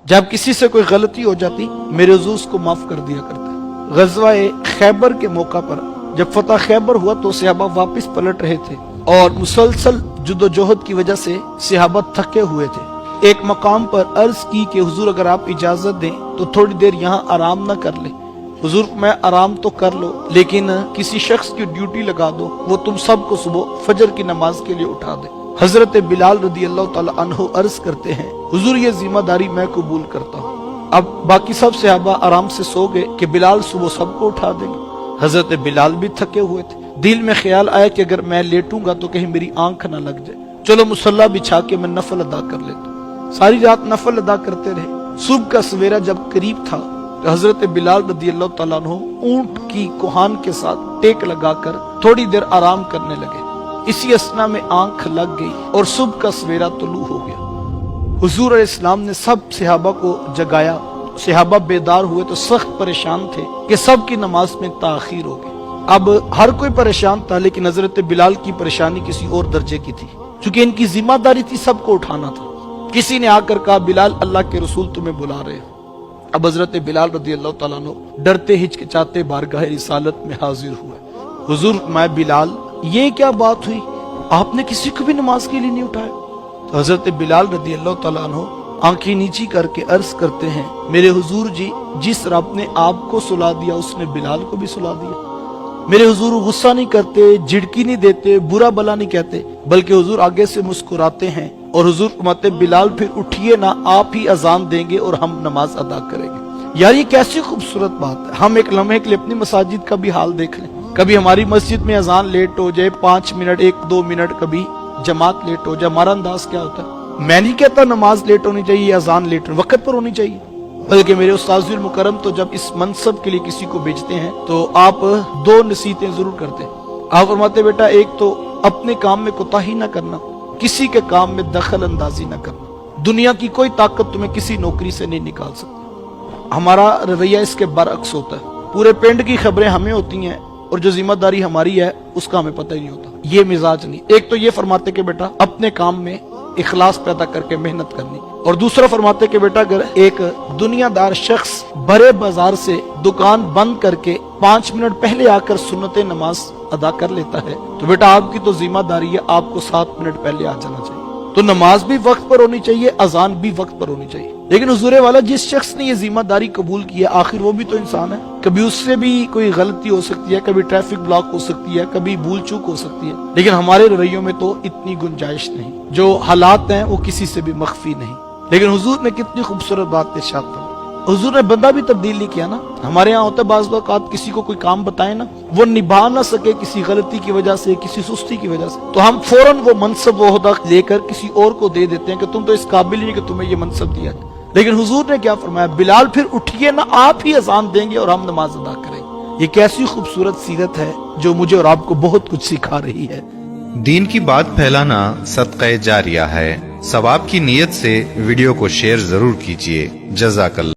जब किसी से कोई गलती हो जाती मेरे हुजूर उसको माफ कर दिया करते। ग़ज़वा-ए खैबर के मौका पर जब फतह खैबर हुआ तो सहाबा वापस पलट रहे थे और मुसलसल जुदोजहद की वजह से सहाबा थके हुए थे। एक मकाम पर अर्ज की कि हुजूर अगर आप इजाजत दें तो थोड़ी देर यहाँ आराम न कर ले। हुजूर मैं आराम तो कर लो लेकिन किसी शख्स की ड्यूटी लगा दो, वो तुम सबको सुबह फजर की नमाज के लिए उठा दे। हजरत बिलाल रदी अल्लाह ताला अन्हु अर्ज करते हैं हुजूर ये जिम्मेदारी मैं कबूल करता हूँ। अब बाकी सब सहाबा आराम से सो गए कि बिलाल सुबह सबको उठा देंगे। हजरत बिलाल भी थके हुए थे। दिल में ख्याल आया कि अगर मैं लेटूंगा तो कहीं मेरी आंख ना लग जाए, चलो मुसल्ला बिछा के मैं नफल अदा कर लेता हूँ। सारी रात नफल अदा करते रहे। सुबह का सवेरा जब करीब था तो हजरत बिलाल रदी अल्लाह ताला अन्हु ऊंट की कोहान के साथ टेक लगाकर थोड़ी देर आराम करने लगे। इसी असना में आंख लग गई और सुबह का सवेरा तुलू हो गया। हुजूर अलैहिस्सलाम ने सब सहाबा को जगाया। सहाबा बेदार हुए तो सख्त परेशान थे कि सब की नमाज में ताखीर हो गई। अब हर कोई परेशान था लेकिन हजरत बिलाल की परेशानी किसी और दर्जे की थी, क्योंकि इनकी जिम्मेदारी थी सबको उठाना था। किसी ने आकर कहा बिलाल अल्लाह के रसूल तुम्हें बुला रहे हो। अब हजरत बिलाल रदी अल्लाह ताला अन्हु डरते हिचकिचाते बारगाह रिसालत में हाजिर हुए। हुजूर मैं बिलाल ये क्या बात हुई, आपने किसी को भी नमाज के लिए नहीं उठाया? तो हजरत बिलाल रदी अल्लाह ताला अन्हु आंखें नीची करके अर्ज करते हैं मेरे हुजूर जी, जिस रब ने आपको सुला दिया उसने बिलाल को भी सुला दिया। मेरे हुजूर गुस्सा नहीं करते, झिड़की नहीं देते, बुरा भला नहीं कहते, बल्कि हुजूर आगे से मुस्कुराते हैं और हुजूर फरमाते बिलाल फिर उठिए ना, आप ही अजान देंगे और हम नमाज अदा करेंगे। यार ये कैसी खूबसूरत बात है। हम एक लम्हे के लिए अपनी मसाजिद का भी हाल देख लें। कभी हमारी मस्जिद में अजान लेट हो जाए 5 मिनट 1-2 मिनट, कभी जमात लेट हो जाए, हमारा अंदाज क्या होता है? मैं नहीं कहता नमाज लेट होनी चाहिए, अजान लेट वक्त पर होनी चाहिए, बल्कि मेरे उस्ताजुल मुकर्रम तो जब इस मनसब के लिए किसी को भेजते हैं तो आप 2 नसीहतें जरूर करते हैं। आप फरमाते बेटा एक तो अपने काम में कोताही न करना, किसी के काम में दखल अंदाजी न करना। दुनिया की कोई ताकत तुम्हें किसी नौकरी से नहीं निकाल सकती। हमारा रवैया इसके बरअक्स होता है। पूरे पिंड की खबरें हमें होती हैं और जो जिम्मेदारी हमारी है उसका हमें पता ही नहीं होता। ये मिजाज नहीं। एक तो ये फरमाते कि बेटा अपने काम में इखलास पैदा करके मेहनत करनी, और दूसरा फरमाते कि बेटा अगर एक दुनियादार शख्स बड़े बाजार से दुकान बंद करके 5 मिनट पहले आकर सुन्नत नमाज अदा कर लेता है तो बेटा आपकी तो जिम्मेदारी है आपको 7 मिनट पहले आ जाना चाहिए। तो नमाज भी वक्त पर होनी चाहिए, अजान भी वक्त पर होनी चाहिए। लेकिन हुजूर वाला जिस शख्स ने ये जिम्मेदारी कबूल की है आखिर वो भी तो इंसान है, कभी उससे भी कोई गलती हो सकती है, कभी ट्रैफिक ब्लॉक हो सकती है, कभी भूल चूक हो सकती है। लेकिन हमारे रवैयों में तो इतनी गुंजाइश नहीं, जो हालात हैं वो किसी से भी मख्फी नहीं। लेकिन हुजूर ने कितनी खूबसूरत बात इरशाद फरमाई। हुजूर ने बंदा भी तब्दील नहीं किया ना। हमारे यहाँ होता है बाज़ औक़ात किसी को कोई काम बताए ना, वो निभा ना सके किसी गलती की वजह से, किसी सुस्ती की वजह से, तो हम फौरन वो मनसब वो ओहदा लेकर किसी और को दे देते हैं कि तुम तो इस काबिल ही नहीं कि तुम्हें ये मनसब दिया। लेकिन हुजूर ने क्या फरमाया, बिलाल फिर उठिए ना, आप ही अजान देंगे और हम नमाज अदा करेंगे। ये कैसी खूबसूरत सीरत है जो मुझे और आपको बहुत कुछ सिखा रही है। दीन की बात फैलाना सदक़े जारिया है। सवाब की नीयत से वीडियो को शेयर जरूर कीजिए। जज़ाकल्लाह।